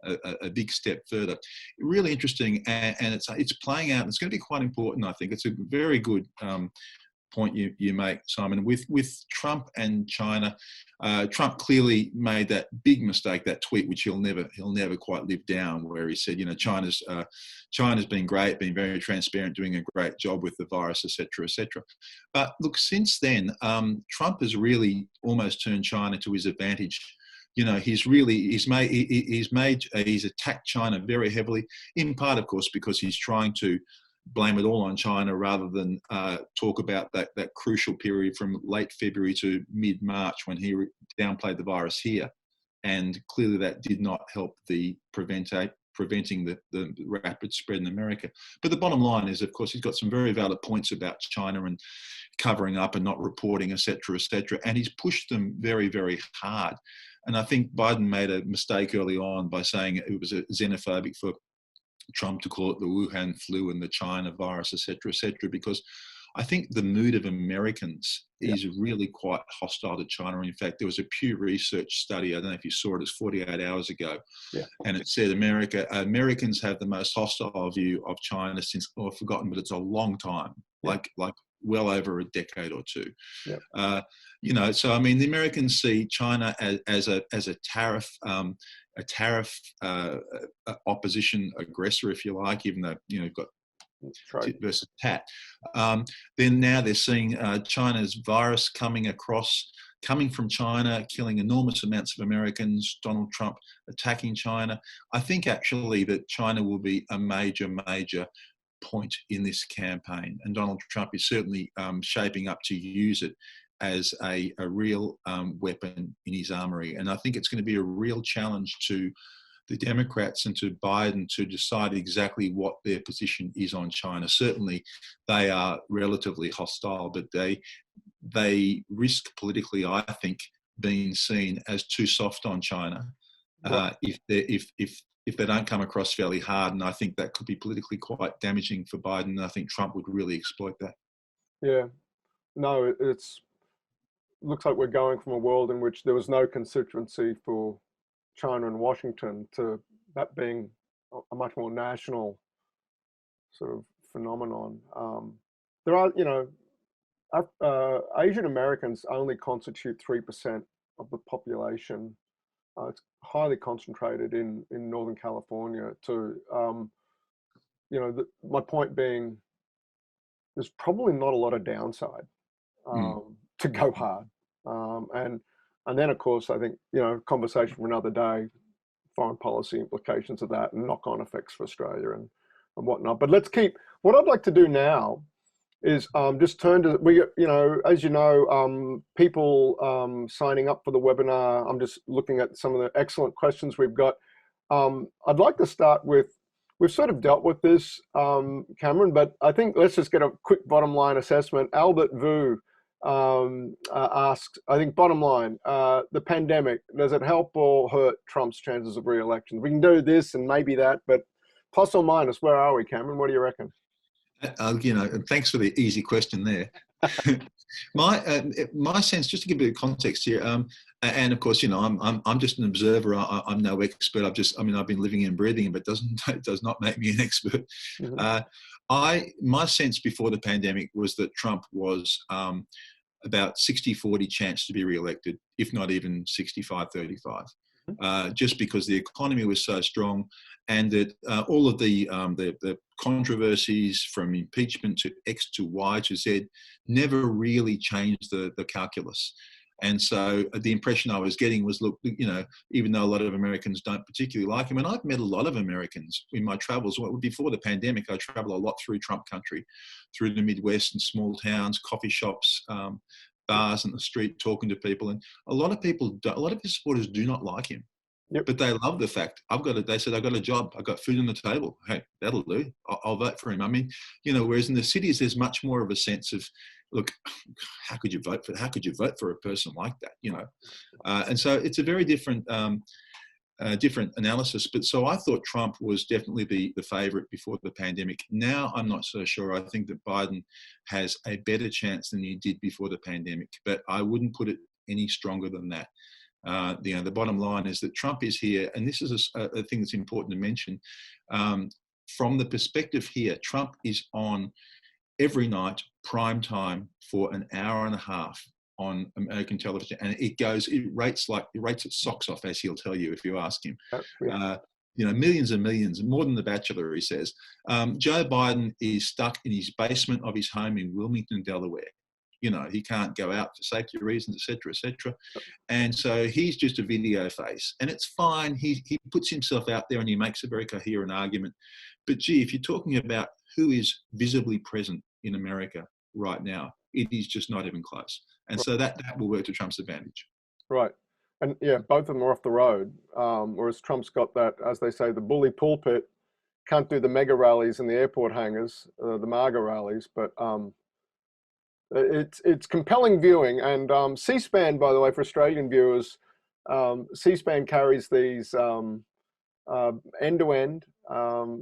a big step further. Really interesting, and it's playing out. And it's going to be quite important, I think. It's a very good point you make, Simon. With Trump and China, Trump clearly made that big mistake, that tweet, which he'll never quite live down, where he said, China's been great, been very transparent, doing a great job with the virus, etc., etc. But look, since then, Trump has really almost turned China to his advantage. He's attacked China very heavily, in part, of course, because he's trying to blame it all on China rather than talk about that crucial period from late February to mid-March when he downplayed the virus here. And clearly that did not help the preventing the rapid spread in America. But the bottom line is, of course, he's got some very valid points about China and covering up and not reporting, etc., etc. And he's pushed them very, very hard. And I think Biden made a mistake early on by saying it was xenophobic for Trump to call it the Wuhan flu and the China virus, etc., etc., because I think the mood of Americans is really quite hostile to China. In fact, there was a Pew Research study, I don't know if you saw it, it's 48 hours ago, and it said Americans have the most hostile view of China since, I've forgotten, but it's a long time, like well over a decade or two. So I mean, the Americans see China as a tariff opposition aggressor, if you like, even though you've got tit versus tat. Then now they're seeing China's virus coming from China, killing enormous amounts of Americans, Donald Trump attacking China. I think actually that China will be a major point in this campaign, and Donald Trump is certainly shaping up to use it as a real weapon in his armory. And I think it's going to be a real challenge to the Democrats and to Biden to decide exactly what their position is on China. Certainly they are relatively hostile, but they risk politically, I think, being seen as too soft on China if they don't come across fairly hard. And I think that could be politically quite damaging for Biden. And I think Trump would really exploit that. Yeah, no, looks like we're going from a world in which there was no constituency for China and Washington to that being a much more national sort of phenomenon. There are, Asian Americans only constitute 3% of the population. It's highly concentrated in Northern California too. My point being, there's probably not a lot of downside to go hard. And then, of course, I think, conversation for another day, foreign policy implications of that and knock-on effects for Australia and whatnot. But what I'd like to do now is just turn to, as you know, people signing up for the webinar. I'm just looking at some of the excellent questions we've got. I'd like to start with, we've sort of dealt with this, Cameron, but I think let's just get a quick bottom line assessment. Albert Vu asked, I think bottom line, the pandemic, does it help or hurt Trump's chances of re-election? We can do this and maybe that, but plus or minus, where are we, Cameron? What do you reckon? Thanks for the easy question there. My sense, just to give a bit of context here, and of course, I'm just an observer. I'm no expert. I've been living and breathing, but it does not make me an expert. My sense before the pandemic was that Trump was about 60-40 chance to be re-elected, if not even 65-35, just because the economy was so strong, and that all of the controversies from impeachment to X to Y to Z never really changed the calculus. And so the impression I was getting was, look, you know, even though a lot of Americans don't particularly like him, and I've met a lot of Americans in my travels. Before the pandemic, I traveled a lot through Trump country, through the Midwest and small towns, coffee shops, bars in the street, talking to people. And a lot of his supporters do not like him. Yep. But they love the fact they said, I've got a job, I've got food on the table. Hey, that'll do. I'll vote for him. I mean, you know, whereas in the cities, there's much more of a sense of, look, how could you vote for a person like that? You know, and so it's a very different analysis. But so I thought Trump was definitely the favorite before the pandemic. Now I'm not so sure. I think that Biden has a better chance than he did before the pandemic, but I wouldn't put it any stronger than that. You know, the bottom line is that Trump is here, and this is a thing that's important to mention. From the perspective here, Trump is on every night, prime time, for an hour and a half on American television, and it rates its socks off, as he'll tell you if you ask him. You know, millions and millions, more than The Bachelor, he says. Joe Biden is stuck in his basement of his home in Wilmington, Delaware. You know, he can't go out for safety reasons, etc., etc. And so he's just a video face, and it's fine. He puts himself out there and he makes a very coherent argument. But gee, if you're talking about who is visibly present in America right now, it is just not even close. And so that will work to Trump's advantage. Right. And yeah, both of them are off the road. Whereas Trump's got that, as they say, the bully pulpit, can't do the mega rallies in the airport hangars, the MAGA rallies, but it's compelling viewing. And C-SPAN, by the way, for Australian viewers, C-SPAN carries these end to end,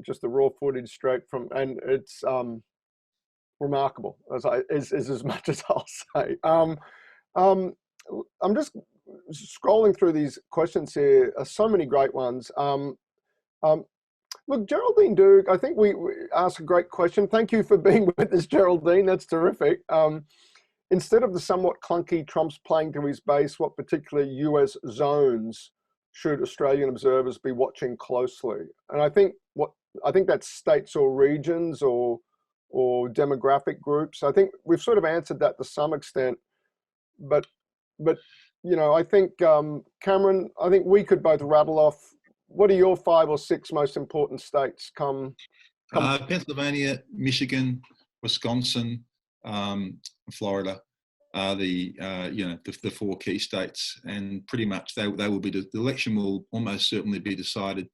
just the raw footage straight from, and it's remarkable. Is as much as I'll say. I'm just scrolling through these questions here. So many great ones. Look, Geraldine Duke, I think we asked a great question. Thank you for being with us, Geraldine. That's terrific. Instead of the somewhat clunky Trump's playing to his base, what particular US zones should Australian observers be watching closely? And I think that's states or regions or demographic groups. I think we've sort of answered that to some extent, but you know, I think Cameron, I think we could both rattle off. What are your 5 or 6 most important states? Pennsylvania, Michigan, Wisconsin, Florida are the 4 key states, and pretty much they will be. The election will almost certainly be decided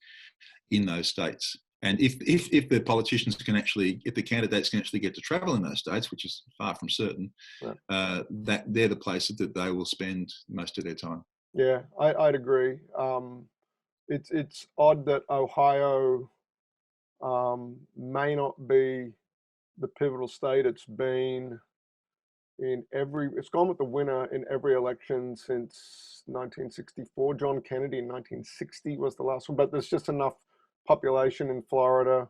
in those states. And if the politicians can actually, if the candidates can actually get to travel in those states, which is far from certain, that they're the places that they will spend most of their time. Yeah, I'd agree. It's odd that Ohio may not be the pivotal state. It's been it's gone with the winner in every election since 1964. John Kennedy in 1960 was the last one, but there's just enough population in Florida.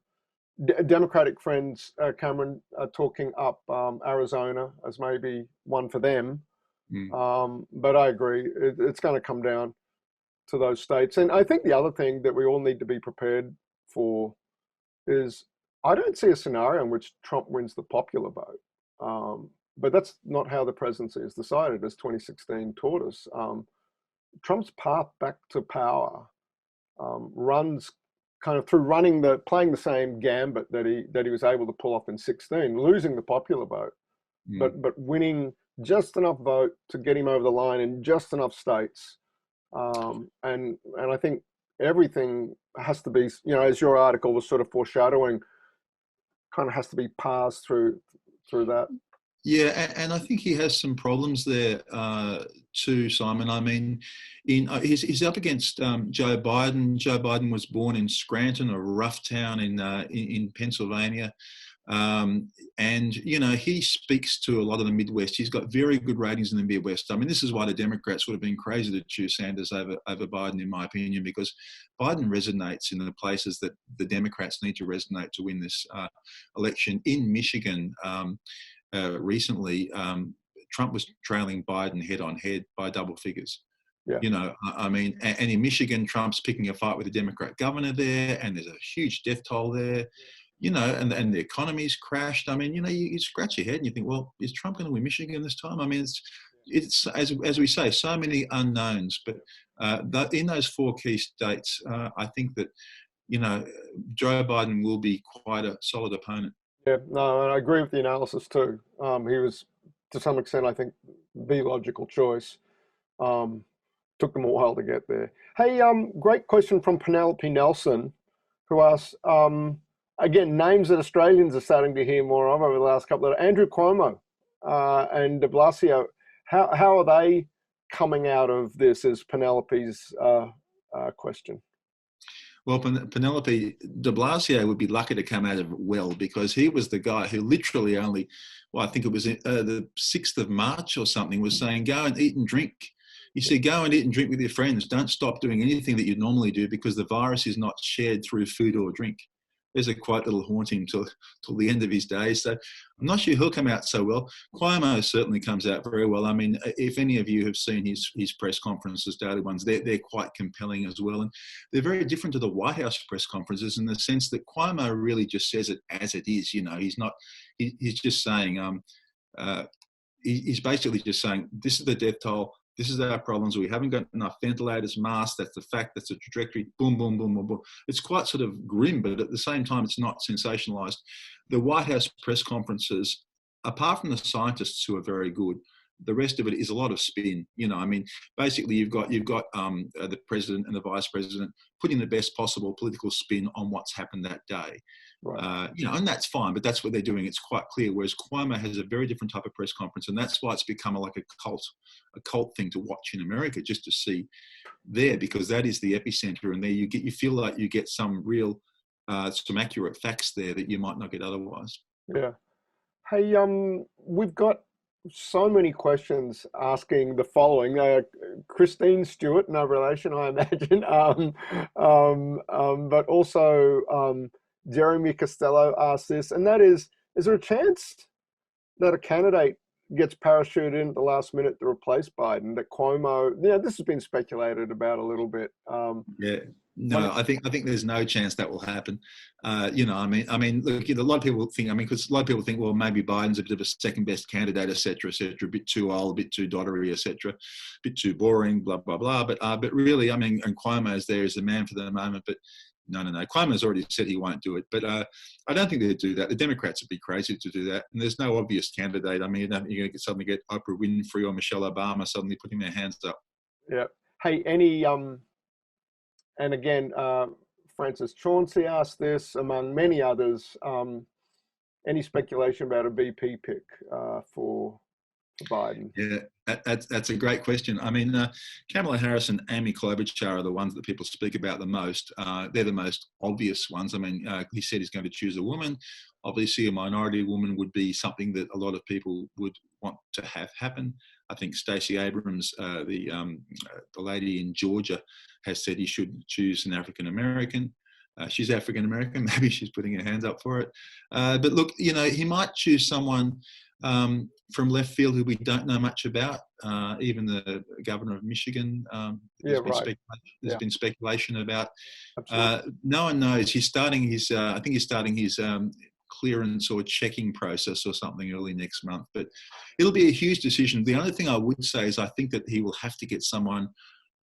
Democratic friends, Cameron, are talking up Arizona as maybe one for them. But I agree, it's going to come down to those states. And I think the other thing that we all need to be prepared for is, I don't see a scenario in which Trump wins the popular vote. But that's not how the presidency is decided, as 2016 taught us. Trump's path back to power runs kind of through playing the same gambit that he was able to pull off in 16, losing the popular vote, but winning just enough vote to get him over the line in just enough states. And I think everything has to be, you know, as your article was sort of foreshadowing, kind of has to be parsed through that. Yeah, and I think he has some problems there too, Simon. I mean, he's up against Joe Biden. Joe Biden was born in Scranton, a rough town in Pennsylvania. And, you know, he speaks to a lot of the Midwest. He's got very good ratings in the Midwest. I mean, this is why the Democrats would have been crazy to choose Sanders over Biden, in my opinion, because Biden resonates in the places that the Democrats need to resonate to win this election. In Michigan, recently, Trump was trailing Biden head on head by double figures. Yeah. You know, I mean, and in Michigan, Trump's picking a fight with the Democrat governor there, and there's a huge death toll there. and the economy's crashed. I mean, you scratch your head and you think, well, is Trump going to win Michigan this time? I mean, it's as we say, so many unknowns. But in those four key states, I think that Joe Biden will be quite a solid opponent. Yeah, no, and I agree with the analysis too. He was, to some extent, I think, the logical choice. Took them a while to get there. Hey, great question from Penelope Nelson, who asks, again, names that Australians are starting to hear more of over the last couple of Andrew Cuomo and de Blasio. How are they coming out of this? Is Penelope's question. Well, Penelope, de Blasio would be lucky to come out of it well, because he was the guy who literally only, well, I think it was the 6th of March or something, was saying, go and eat and drink. You see, go and eat and drink with your friends. Don't stop doing anything that you normally do, because the virus is not shared through food or drink. There's a quite little haunting till the end of his days. So I'm not sure he'll come out so well. Cuomo certainly comes out very well. I mean, if any of you have seen his press conferences, daily ones, they're quite compelling as well. And they're very different to the White House press conferences in the sense that Cuomo really just says it as it is. He's just saying, he's basically just saying, this is the death toll. This is our problems. We haven't got enough ventilators, masks. That's the fact. That's the trajectory. Boom, boom, boom, boom, boom. It's quite sort of grim, but at the same time, it's not sensationalized. The White House press conferences, apart from the scientists who are very good, the rest of it is a lot of spin. I mean, basically, you've got the president and the vice president putting the best possible political spin on what's happened that day. Right. And that's fine, but that's what they're doing. It's quite clear. Whereas Cuomo has a very different type of press conference, and that's why it's become like a cult thing to watch in America, just to see there, because that is the epicenter, and there you feel like you get some real, some accurate facts there that you might not get otherwise. Yeah. Hey, we've got so many questions asking the following. Christine Stewart, no relation, I imagine, but also Jeremy Costello asked this, and that is there a chance that a candidate gets parachuted in at the last minute to replace Biden, that Cuomo, this has been speculated about a little bit. No, I think there's no chance that will happen. I mean, look, a lot of people think, because a lot of people think, well, maybe Biden's a bit of a second best candidate, et cetera, a bit too old, a bit too doddery, et cetera, a bit too boring, blah, blah, blah. But really, I mean, and Cuomo's there as the man for the moment, but no. Cuomo's already said he won't do it, but I don't think they'd do that. The Democrats would be crazy to do that, and there's no obvious candidate. I mean, you're going to suddenly get Oprah Winfrey or Michelle Obama suddenly putting their hands up. Yeah. Hey, and again, Francis Chauncey asked this, among many others, any speculation about a VP pick for Biden? Yeah, that's a great question. I mean, Kamala Harris and Amy Klobuchar are the ones that people speak about the most. They're the most obvious ones. I mean, he said he's going to choose a woman. Obviously, a minority woman would be something that a lot of people would want to have happen. I think Stacey Abrams, the lady in Georgia, has said he should choose an African-American. She's African-American. Maybe she's putting her hands up for it. But look, he might choose someone from left field who we don't know much about. Even the governor of Michigan, there's been speculation about. No one knows. He's starting his, I think he's starting his clearance or checking process or something early next month. But it'll be a huge decision. The only thing I would say is I think that he will have to get someone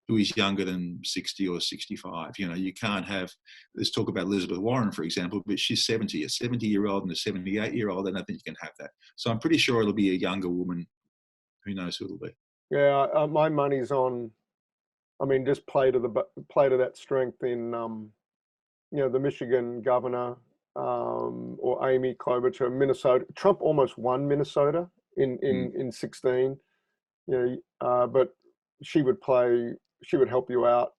who is younger than 60 or 65. You can't have, let's talk about Elizabeth Warren, for example, but she's 70. A 70-year-old and a 78-year-old, I don't think you can have that. So I'm pretty sure it'll be a younger woman. Who knows who it'll be? Yeah, my money's on, just play to that strength in, the Michigan governor, or Amy Klobuchar, Minnesota. Trump almost won Minnesota in 16, but she would help you out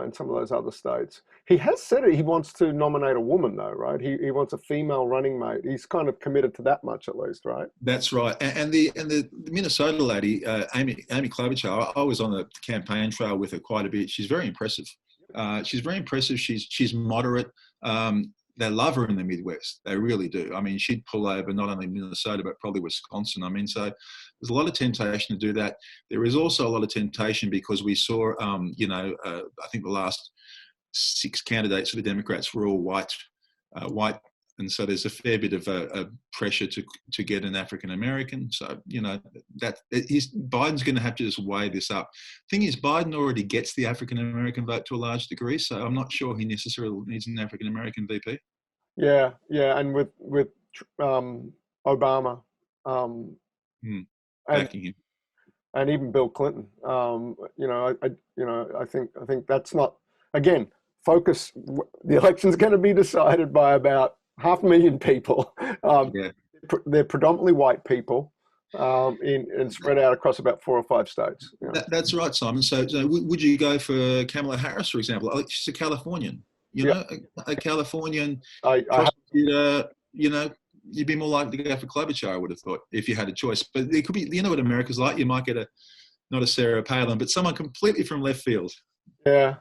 in some of those other states. He has said he wants to nominate a woman, though, right? He wants a female running mate. He's kind of committed to that much, at least, right? That's right. And the Minnesota lady, Amy Klobuchar, I was on the campaign trail with her quite a bit. She's very impressive. She's moderate. They love her in the Midwest. They really do. I mean, she'd pull over not only Minnesota, but probably Wisconsin. I mean, so there's a lot of temptation to do that. There is also a lot of temptation because we saw, I think the last 6 candidates for the Democrats were all white and so there's a fair bit of a pressure to get an African American. So Biden's going to have to just weigh this up. Thing is, Biden already gets the African American vote to a large degree, so I'm not sure he necessarily needs an African American VP. Yeah, and with Obama, and backing him. And even Bill Clinton, I think that's not, again, focus. The election's going to be decided by about 500,000 people. They're predominantly white people, and spread out across about 4 or 5 states. That's right, Simon. So would you go for Kamala Harris, for example? She's a Californian, a Californian prosecutor, you'd be more likely to go for Klobuchar, I would have thought, if you had a choice. But it could be, what America's like. You might get not a Sarah Palin, but someone completely from left field. Yeah.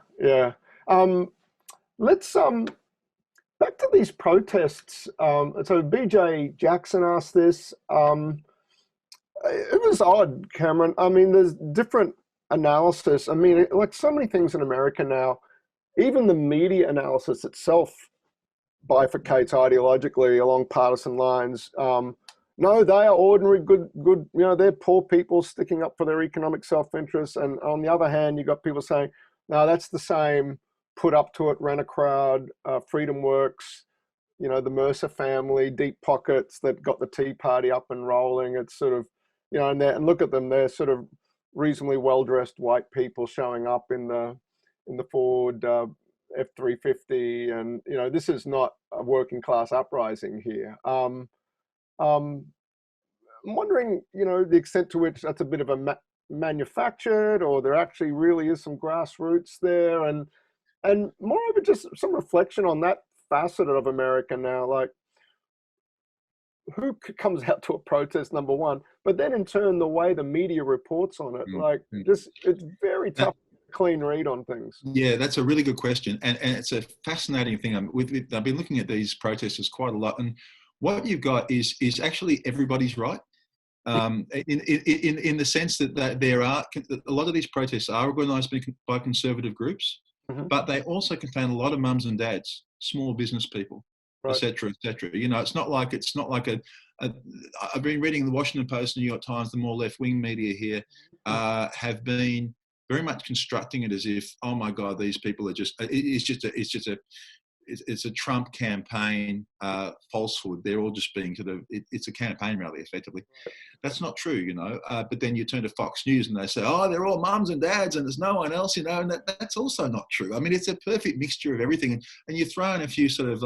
Let's back to these protests. So BJ Jackson asked this. It was odd, Cameron. I mean, there's different analysis. I mean, like so many things in America now, even the media analysis itself bifurcates ideologically along partisan lines. No, they are ordinary, good, they're poor people sticking up for their economic self-interest. And on the other hand, you've got people saying, no, that's the same, put up to it, rent a crowd, Freedom Works, the Mercer family, deep pockets that got the Tea Party up and rolling. It's sort of, and look at them, they're sort of reasonably well-dressed white people showing up in the Ford F-350, and this is not a working class uprising here. I'm wondering, the extent to which that's a bit of a manufactured, or there actually really is some grassroots there, and moreover, just some reflection on that facet of America now, like who comes out to a protest, number one, but then in turn the way the media reports on it, like just it's very tough. Clean read on things. Yeah, that's a really good question, and it's a fascinating thing. I've been looking at these protesters quite a lot, and what you've got is actually everybody's right, in the sense that there are a lot of these protests are organised by conservative groups, but they also contain a lot of mums and dads, small business people, etc., etc. It's not like I've been reading the Washington Post, New York Times, the more left-wing media here have been very much constructing it as if, oh my God, these people are it's a Trump campaign falsehood. They're all just being it's a campaign rally, effectively. That's not true, but then you turn to Fox News and they say, oh, they're all mums and dads and there's no one else, and that's also not true. I mean, it's a perfect mixture of everything. And you throw in a few sort of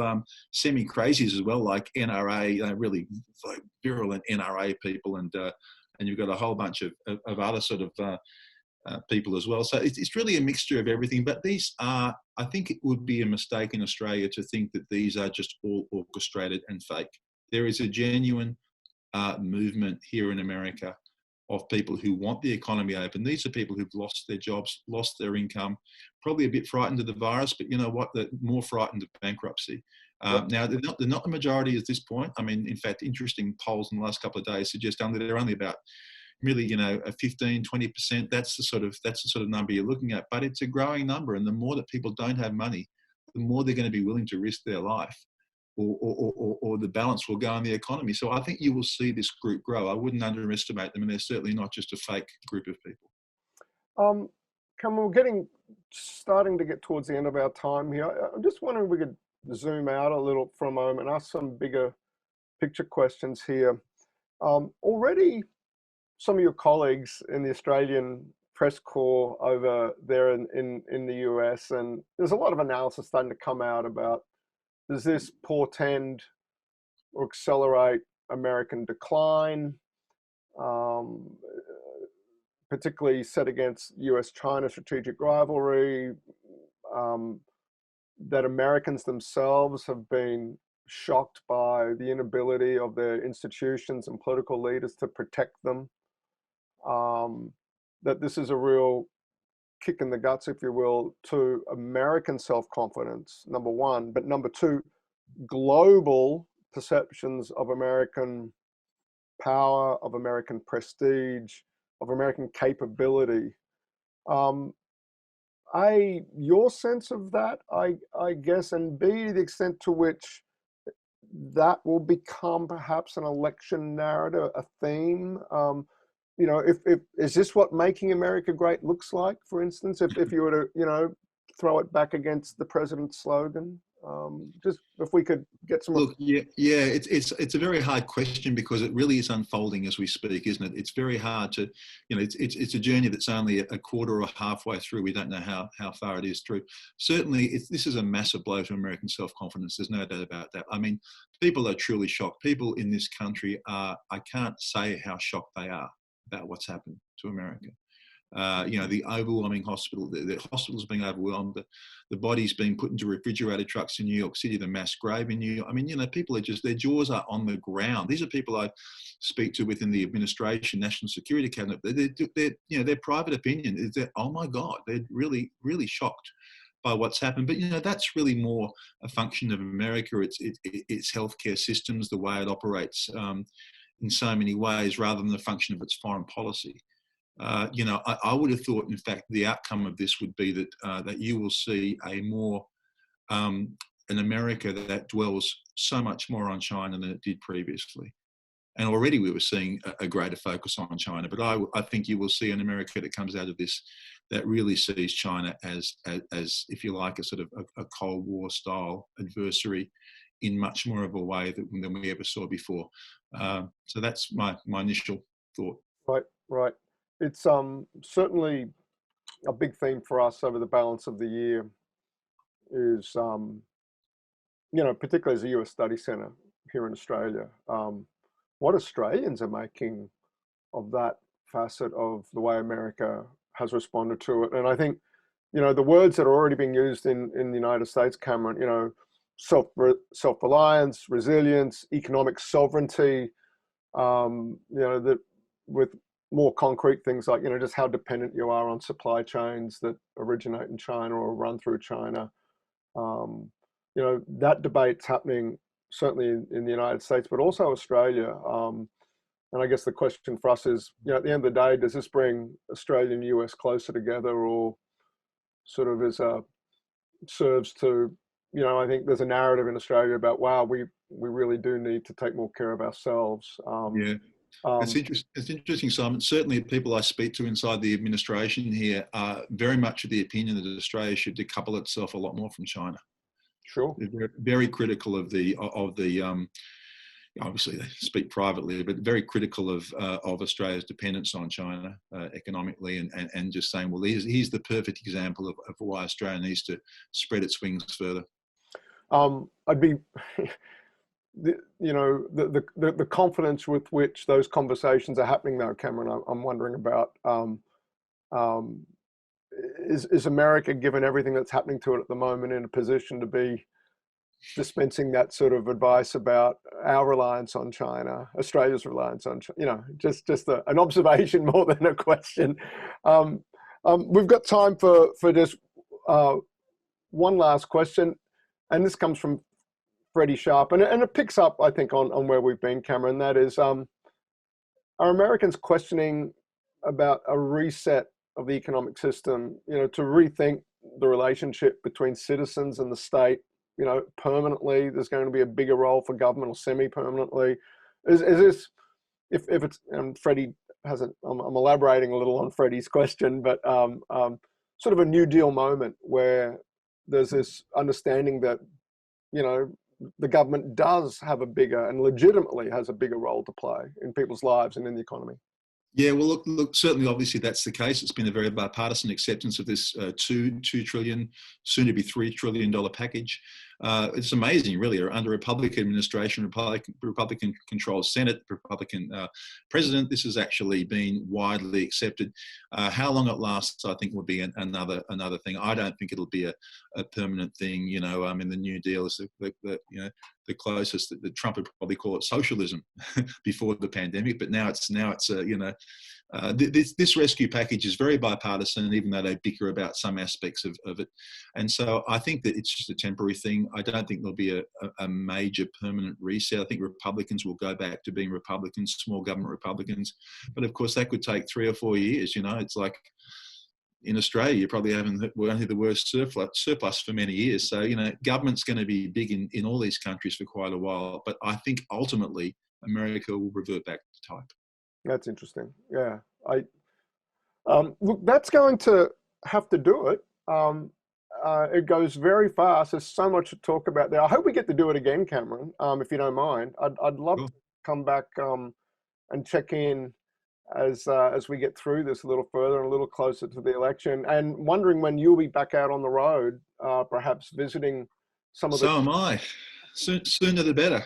semi-crazies as well, like NRA, really virulent NRA people, and you've got a whole bunch of other sort of people as well. So it's really a mixture of everything. But these are, I think it would be a mistake in Australia to think that these are just all orchestrated and fake. There is a genuine movement here in America of people who want the economy open. These are people who've lost their jobs, lost their income, probably a bit frightened of the virus, but you know what? They're more frightened of bankruptcy. Now, they're not the majority at this point. I mean, in fact, interesting polls in the last couple of days suggest that they're only about really, a 15, 20%, that's the sort of number you're looking at. But it's a growing number. And the more that people don't have money, the more they're going to be willing to risk their life, or the balance will go in the economy. So I think you will see this group grow. I wouldn't underestimate them. And they're certainly not just a fake group of people. Cameron, we're starting to get towards the end of our time here. I'm just wondering if we could zoom out a little for a moment and ask some bigger picture questions here. Already, some of your colleagues in the Australian press corps over there in the US, and there's a lot of analysis starting to come out about, does this portend or accelerate American decline, particularly set against US-China strategic rivalry, that Americans themselves have been shocked by the inability of their institutions and political leaders to protect them, that this is a real kick in the guts, if you will, to American self-confidence, number one, but number two, global perceptions of American power, of American prestige, of American capability. Your sense of that, I guess, and B, the extent to which that will become perhaps an election narrative, a theme. You know, if is this what making America great looks like, for instance, if you were to, you know, throw it back against the president's slogan? Just if we could get some. Look, yeah, it's a very hard question because it really is unfolding as we speak, isn't it? It's very hard to, you know, it's a journey that's only a quarter or halfway through. We don't know how far it is through. Certainly, this is a massive blow to American self-confidence. There's no doubt about that. I mean, people are truly shocked. People in this country are, I can't say how shocked they are about what's happened to America. You know, the overwhelming the hospitals being overwhelmed, the bodies being put into refrigerator trucks in New York City, the mass grave in New York. I mean, you know, people are just, their jaws are on the ground. These are people I speak to within the administration, national security cabinet. They're you know, their private opinion is that, oh my God, they're really, really shocked by what's happened. But, you know, that's really more a function of America, its healthcare systems, the way it operates in so many ways, rather than the function of its foreign policy. You know, I would have thought, in fact, the outcome of this would be that you will see a more an America that dwells so much more on China than it did previously. And already we were seeing a greater focus on China. But I think you will see an America that comes out of this that really sees China as if you like, a sort of a Cold War style adversary in much more of a way than we ever saw before. So that's my initial thought. Right. It's certainly a big theme for us over the balance of the year is, you know, particularly as a US Study Centre here in Australia, what Australians are making of that facet of the way America has responded to it. And I think, you know, the words that are already being used in the United States, Cameron, you know, self-reliance, resilience, economic sovereignty, you know, that with more concrete things like, you know, just how dependent you are on supply chains that originate in China or run through China. You know, that debate's happening certainly in the United States, but also Australia. And I guess the question for us is, you know, at the end of the day, does this bring Australia and US closer together, or sort of serves to, you know, I think there's a narrative in Australia about, wow, we really do need to take more care of ourselves. Yeah. It's interesting, Simon. Certainly, people I speak to inside the administration here are very much of the opinion that Australia should decouple itself a lot more from China. Sure. They're very critical of the obviously they speak privately, but very critical of Australia's dependence on China economically, and just saying, well, here's the perfect example of why Australia needs to spread its wings further. I'd be. You know, the confidence with which those conversations are happening, though, Cameron, I'm wondering about, is America, given everything that's happening to it at the moment, in a position to be dispensing that sort of advice about our reliance on China, Australia's reliance on China? You know, just an observation more than a question. We've got time for just one last question, and this comes from Freddie Sharp, and it picks up, I think, on where we've been, Cameron. That is, are Americans questioning about a reset of the economic system, you know, to rethink the relationship between citizens and the state, you know, permanently? There's going to be a bigger role for government, or semi-permanently. Is this, if it's, and Freddie hasn't, I'm elaborating a little on Freddie's question, but sort of a New Deal moment where there's this understanding that, you know, the government does have a bigger, and legitimately has a bigger role to play in people's lives and in the economy. Yeah, well, look, certainly, obviously, that's the case. It's been a very bipartisan acceptance of this $2 trillion, soon to be $3 trillion package. It's amazing, really. Under Republican administration, Republican-controlled Senate, Republican president, this has actually been widely accepted. How long it lasts, I think, will be another thing. I don't think it'll be a permanent thing. You know, I mean, the New Deal is the closest that Trump would probably call it socialism before the pandemic, but now it's you know, this rescue package is very bipartisan, and even though they bicker about some aspects of it. And so I think that it's just a temporary thing. I don't think there'll be a major permanent reset. I think Republicans will go back to being Republicans, small government Republicans. But of course, that could take 3 or 4 years. You know, it's like, in Australia, you probably we're only the worst surplus for many years. So, government's going to be big in all these countries for quite a while. But I think ultimately America will revert back to type. That's interesting. Yeah. Look, that's going to have to do it. It goes very fast. There's so much to talk about there. I hope we get to do it again, Cameron, if you don't mind. I'd love to come back and check in as we get through this a little further and a little closer to the election, and wondering when you'll be back out on the road, perhaps visiting some of the... So am I. Sooner the better.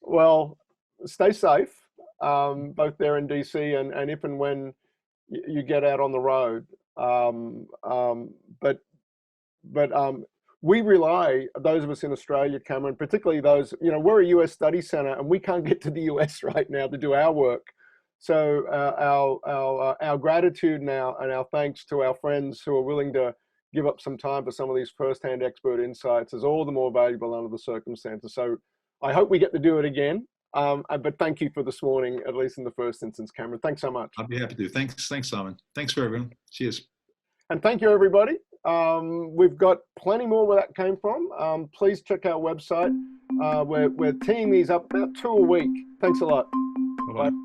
Well, stay safe, both there in DC and if and when you get out on the road. But we rely, those of us in Australia, Cameron, particularly those, we're a US study center and we can't get to the US right now to do our work. So our gratitude now and our thanks to our friends who are willing to give up some time for some of these firsthand expert insights is all the more valuable under the circumstances. So I hope we get to do it again. But thank you for this morning, at least in the first instance, Cameron. Thanks so much. I'd be happy to. Thanks, Simon. Thanks for everyone. Cheers. And thank you, everybody. We've got plenty more where that came from. Please check our website. We're teeing these up about 2 a week. Thanks a lot. Bye-bye. Bye.